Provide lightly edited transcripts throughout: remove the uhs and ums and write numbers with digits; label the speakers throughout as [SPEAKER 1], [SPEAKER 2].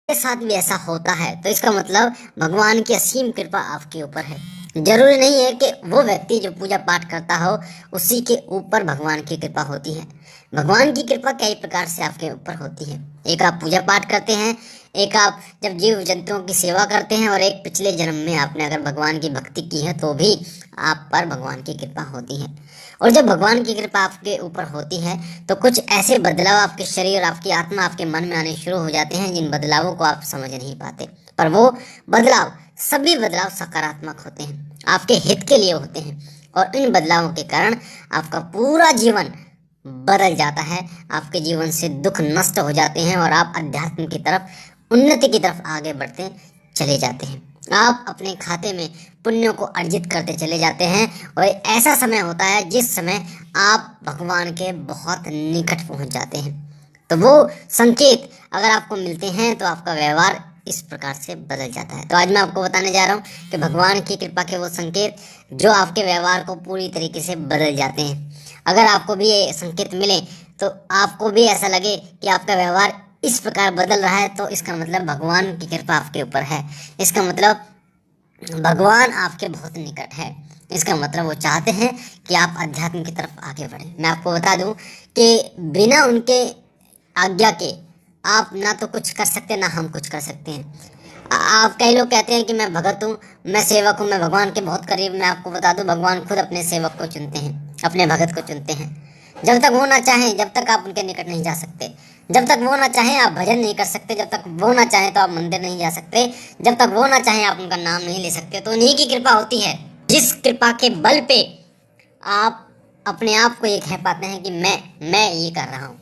[SPEAKER 1] के साथ भी ऐसा होता है तो इसका मतलब भगवान की असीम कृपा आपके ऊपर है। जरूरी नहीं है कि वो व्यक्ति जो पूजा पाठ करता हो उसी के ऊपर भगवान की कृपा होती है। भगवान की कृपा कई प्रकार से आपके ऊपर होती है। एक आप पूजा पाठ करते हैं, एक आप जब जीव जंतुओं की सेवा करते हैं, और एक पिछले जन्म में आपने अगर भगवान की भक्ति की है तो भी आप पर भगवान की कृपा होती है। और जब भगवान की कृपा आपके ऊपर होती है तो कुछ ऐसे बदलाव आपके शरीर, आपकी आत्मा, आपके मन में आने शुरू हो जाते हैं जिन बदलावों को आप समझ नहीं पाते। पर वो बदलाव, सभी बदलाव सकारात्मक होते हैं, आपके हित के लिए होते हैं। और इन बदलावों के कारण आपका पूरा जीवन बदल जाता है। आपके जीवन से दुख नष्ट हो जाते हैं और आप अध्यात्म की तरफ, उन्नति की तरफ आगे बढ़ते चले जाते हैं। आप अपने खाते में पुण्यों को अर्जित करते चले जाते हैं। और ऐसा समय होता है जिस समय आप भगवान के बहुत निकट पहुंच जाते हैं। तो वो संकेत अगर आपको मिलते हैं तो आपका व्यवहार इस प्रकार से बदल जाता है। तो आज मैं आपको बताने जा रहा हूँ कि भगवान की कृपा के वो संकेत जो आपके व्यवहार को पूरी तरीके से बदल जाते हैं। अगर आपको भी ये संकेत मिले तो आपको भी ऐसा लगे कि आपका व्यवहार इस प्रकार बदल रहा है, तो इसका मतलब भगवान की कृपा आपके ऊपर है। इसका मतलब भगवान आपके बहुत निकट है। इसका मतलब वो चाहते हैं कि आप अध्यात्म की तरफ आगे बढ़ें। मैं आपको बता दूं कि बिना उनके आज्ञा के आप ना तो कुछ कर सकते ना हम कुछ कर सकते हैं। आप कई लोग कहते हैं कि मैं भगत हूँ, मैं सेवक हूँ, मैं भगवान के बहुत करीब। मैं आपको बता दूं भगवान खुद अपने सेवक को चुनते हैं, अपने भगत को चुनते हैं। जब तक वो ना चाहें जब तक आप उनके निकट नहीं जा सकते। जब तक वो ना चाहें आप भजन नहीं कर सकते। जब तक वो ना चाहें तो आप मंदिर नहीं जा सकते। जब तक वो ना चाहें आप उनका नाम नहीं ले सकते। तो उन्हीं की कृपा होती है, जिस कृपा के बल पे आप अपने आप को ये कह पाते हैं कि मैं ये कर रहा हूँ।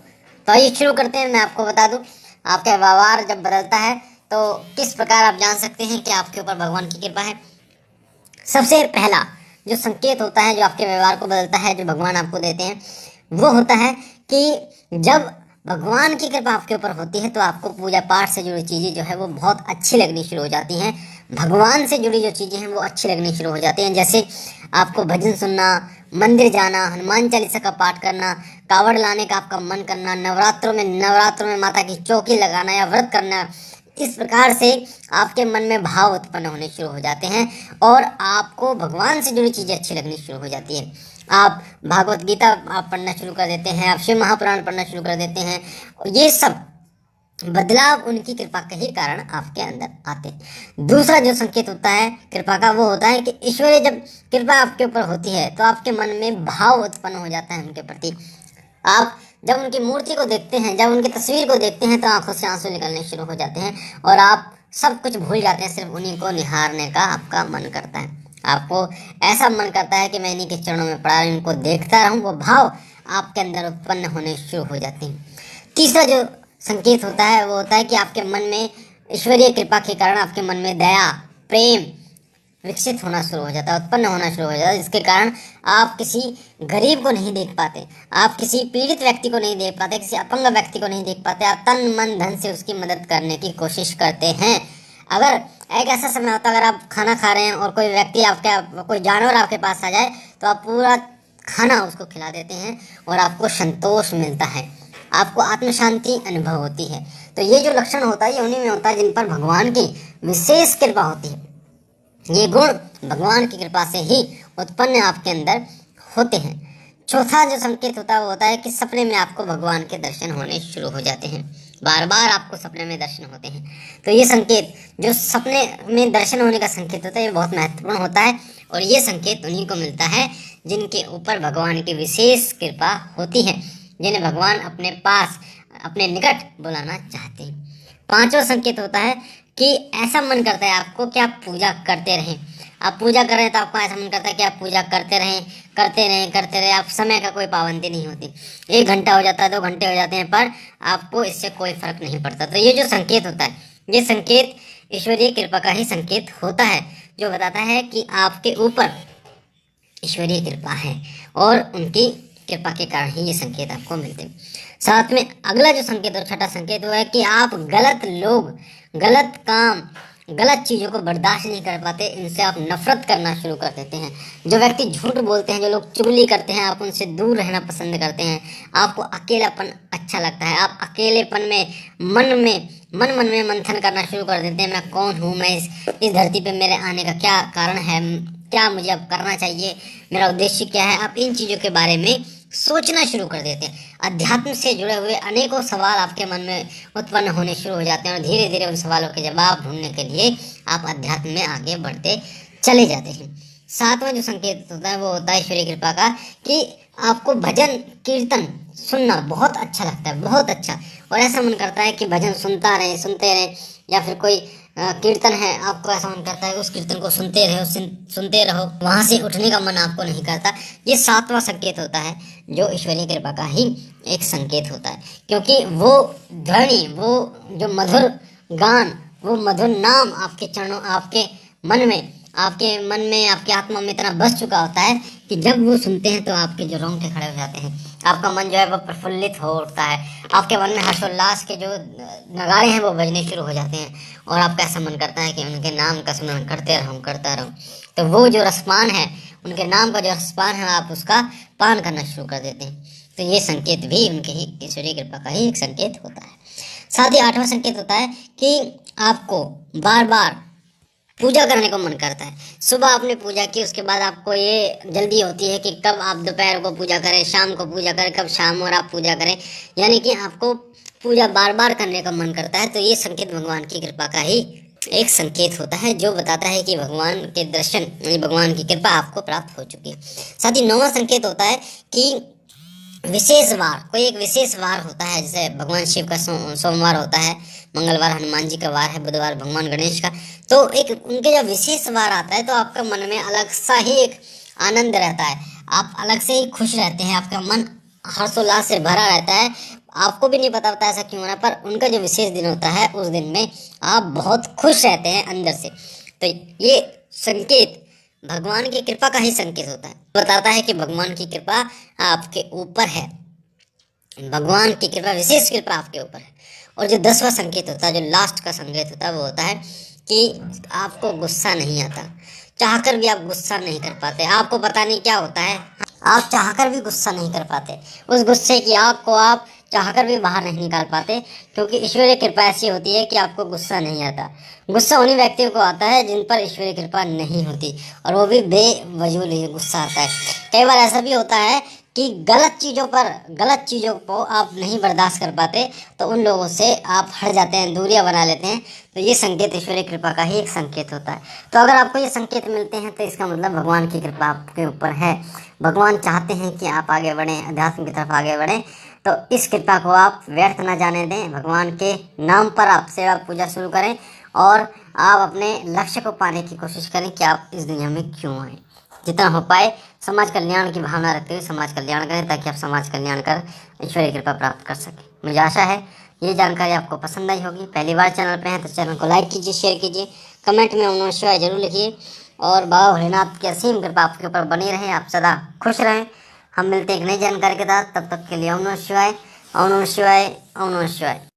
[SPEAKER 1] तो आइए शुरू करते हैं। मैं आपको बता दूं आपका व्यवहार जब बदलता है तो किस प्रकार आप जान सकते हैं कि आपके ऊपर भगवान की कृपा है। सबसे पहला जो संकेत होता है जो आपके व्यवहार को बदलता है, जो भगवान आपको देते हैं, वो होता है कि जब भगवान की कृपा आपके ऊपर होती है तो आपको पूजा पाठ से जुड़ी चीज़ें जो है वो बहुत अच्छी लगनी शुरू हो जाती हैं। भगवान से जुड़ी जो चीज़ें हैं वो अच्छी लगनी शुरू हो जाती हैं। जैसे आपको भजन सुनना, मंदिर जाना, हनुमान चालीसा का पाठ करना, कावड़ लाने का आपका मन करना, नवरात्रों में माता की चौकी लगाना या व्रत करना, इस प्रकार से आपके मन में भाव उत्पन्न होने शुरू हो जाते हैं और आपको भगवान से जुड़ी चीज़ें अच्छी लगनी शुरू हो जाती है। आप भागवत गीता आप पढ़ना शुरू कर देते हैं, आप शिव महापुराण पढ़ना शुरू कर देते हैं। ये सब बदलाव उनकी कृपा के ही कारण आपके अंदर आते हैं। दूसरा जो संकेत होता है कृपा का, वो होता है कि ईश्वरीय जब कृपा आपके ऊपर होती है तो आपके मन में भाव उत्पन्न हो जाता है उनके प्रति। आप जब उनकी मूर्ति को देखते हैं, जब उनकी तस्वीर को देखते हैं तो आंखों से आंसू निकलने शुरू हो जाते हैं और आप सब कुछ भूल जाते हैं। सिर्फ उन्हीं को निहारने का आपका मन करता है। आपको ऐसा मन करता है कि मैं इन्हीं के चरणों में पड़ा इनको देखता रहूं। वो भाव आपके अंदर उत्पन्न होने शुरू हो जाते हैं। तीसरा जो संकेत होता है वो होता है कि आपके मन में ईश्वरीय कृपा के कारण आपके मन में दया, प्रेम विकसित होना शुरू हो जाता है, उत्पन्न होना शुरू हो जाता है, जिसके कारण आप किसी गरीब को नहीं देख पाते, आप किसी पीड़ित व्यक्ति को नहीं देख पाते, किसी अपंग व्यक्ति को नहीं देख पाते। आप तन मन धन से उसकी मदद करने की कोशिश करते हैं। अगर एक ऐसा समय होता है अगर आप खाना खा रहे हैं और कोई व्यक्ति आपके, कोई जानवर आपके पास आ जाए तो आप पूरा खाना उसको खिला देते हैं और आपको संतोष मिलता है, आपको आत्म शांति अनुभव होती है। तो ये जो लक्षण होता है ये उन्हीं में होता है जिन पर भगवान की विशेष कृपा होती है। ये गुण भगवान की कृपा से ही उत्पन्न आपके अंदर होते हैं। चौथा जो संकेत होता है वो होता है कि सपने में आपको भगवान के दर्शन होने शुरू हो जाते हैं। बार बार आपको सपने में दर्शन होते हैं। तो ये संकेत जो सपने में दर्शन होने का संकेत होता है ये बहुत महत्वपूर्ण होता है और ये संकेत उन्हीं को मिलता है जिनके ऊपर भगवान की विशेष कृपा होती है, जिन्हें भगवान अपने पास, अपने निकट बुलाना चाहते हैं। पांचवा संकेत होता है कि ऐसा मन करता है आपको कि आप पूजा करते रहें। आप पूजा कर रहे हैं तो आपको ऐसा मन करता है कि आप पूजा करते रहें, करते रहें, करते रहें। आप समय का कोई पाबंदी नहीं होती। 1 घंटा हो जाता है, 2 घंटे हो जाते हैं, पर आपको इससे कोई फर्क नहीं पड़ता। तो ये जो संकेत होता है ये संकेत ईश्वरीय कृपा का ही संकेत होता है, जो बताता है कि आपके ऊपर ईश्वरीय कृपा है और उनकी कृपा के कारण ही ये संकेत आपको मिलते हैं। साथ में अगला जो संकेत और छठा संकेत वो है कि आप गलत लोग, गलत काम गलत चीज़ों को बर्दाश्त नहीं कर पाते, इनसे आप नफरत करना शुरू कर देते हैं। जो व्यक्ति झूठ बोलते हैं, जो लोग चुगली करते हैं, आप उनसे दूर रहना पसंद करते हैं। आपको अकेलापन अच्छा लगता है। आप अकेलेपन में मन में मंथन करना शुरू कर देते हैं। मैं कौन हूँ, मैं इस धरती पे मेरे आने का क्या कारण है, क्या मुझे अब करना चाहिए, मेरा उद्देश्य क्या है। आप इन चीज़ों के बारे में सोचना शुरू कर देते हैं। अध्यात्म से जुड़े हुए अनेकों सवाल आपके मन में उत्पन्न होने शुरू हो जाते हैं और धीरे धीरे उन सवालों के जवाब ढूंढने के लिए आप अध्यात्म में आगे बढ़ते चले जाते हैं। सातवां जो संकेत होता है वो होता है ईश्वरीय कृपा का, कि आपको भजन कीर्तन सुनना बहुत अच्छा लगता है, बहुत अच्छा। और ऐसा मन करता है कि भजन सुनते रहें, या फिर कोई कीर्तन है, आपको ऐसा मन करता है उस कीर्तन को सुनते रहो, वहाँ से उठने का मन आपको नहीं करता। ये सातवां संकेत होता है जो ईश्वरीय कृपा का ही एक संकेत होता है, क्योंकि वो ध्वनि, वो जो मधुर गान, वो मधुर नाम आपके चरणों, आपके मन में, आपके आत्मा में इतना बस चुका होता है कि जब वो सुनते हैं तो आपके जो रोंगटे खड़े हो जाते हैं, आपका मन जो है वो प्रफुल्लित हो उठता है, आपके मन में हर्षोल्लास के जो नगाड़े हैं वो बजने शुरू हो जाते हैं और आपका ऐसा मन करता है कि उनके नाम का स्मरण करता रहूं। तो वो जो रसपान है, उनके नाम का जो रसपान है, आप उसका पान करना शुरू कर देते हैं। तो ये संकेत भी उनके ही ईश्वरीय कृपा का ही एक संकेत होता है। साथ ही आठवां संकेत होता है कि आपको बार बार पूजा करने को मन करता है। सुबह आपने पूजा की, उसके बाद आपको ये जल्दी होती है कि कब आप दोपहर को पूजा करें, शाम को पूजा करें, कब शाम और आप पूजा करें, यानी कि आपको पूजा बार बार करने का मन करता है। तो ये संकेत भगवान की कृपा का ही एक संकेत होता है जो बताता है कि भगवान के दर्शन, यानी भगवान की कृपा आपको प्राप्त हो चुकी है। साथ ही नौवां संकेत होता है कि विशेष वार, कोई एक विशेष वार होता है, जैसे भगवान शिव का सोमवार होता है, मंगलवार हनुमान जी का वार है, बुधवार भगवान गणेश का। तो एक उनके जब विशेष वार आता है तो आपका मन में अलग सा ही एक आनंद रहता है, आप अलग से ही खुश रहते हैं, आपका मन हर्षोल्लास से भरा रहता है। आपको भी नहीं पता होता ऐसा क्यों हो रहा है, पर उनका जो विशेष दिन होता है उस दिन में आप बहुत खुश रहते हैं अंदर से। तो ये संकेत भगवान की कृपा का ही संकेत होता है, बताता है कि भगवान की कृपा आपके ऊपर है, भगवान की कृपा, विशेष कृपा आपके ऊपर है। और जो 10वां संकेत होता है, जो लास्ट का संकेत होता है, वो होता है कि आपको गुस्सा नहीं आता, चाहकर भी आप गुस्सा नहीं कर पाते। आपको पता नहीं क्या होता है, आप चाहकर भी गुस्सा नहीं कर पाते, उस गुस्से की आग को आप चाहकर भी बाहर नहीं निकाल पाते, क्योंकि ईश्वरीय कृपा ऐसी होती है कि आपको गुस्सा नहीं आता। गुस्सा उन्हीं व्यक्तियों को आता है जिन पर ईश्वरीय कृपा नहीं होती, और वो भी बेवजूद ही गुस्सा आता है। कई बार ऐसा भी होता है कि गलत चीज़ों को आप नहीं बर्दाश्त कर पाते, तो उन लोगों से आप हट जाते हैं, दूरियां बना लेते हैं। तो ये संकेत ईश्वरीय कृपा का ही एक संकेत होता है। तो अगर आपको ये संकेत मिलते हैं तो इसका मतलब भगवान की कृपा आपके ऊपर है। भगवान चाहते हैं कि आप आगे बढ़ें, अध्यात्म की तरफ आगे बढ़ें। तो इस कृपा को आप व्यर्थ न जाने दें, भगवान के नाम पर आप सेवा पूजा शुरू करें और आप अपने लक्ष्य को पाने की कोशिश करें कि आप इस दुनिया में क्यों आए। जितना हो पाए समाज कल्याण की भावना रखते हुए समाज कल्याण करें, ताकि आप समाज कल्याण कर ईश्वरीय कृपा प्राप्त कर सकें। मुझे आशा है ये जानकारी आपको पसंद आई होगी। पहली बार चैनल पे हैं तो चैनल को लाइक कीजिए, शेयर कीजिए, कमेंट में ओम नमः शिवाय जरूर लिखिए, और बाबा भोलेनाथ की असीम कृपा आपके ऊपर बनी रहे, आप सदा खुश रहें। हम मिलते हैं एक नई जानकारी के साथ, तब तक के लिए ओम नमः शिवाय, ओम नमः शिवाय, ओम नमः शिवाय।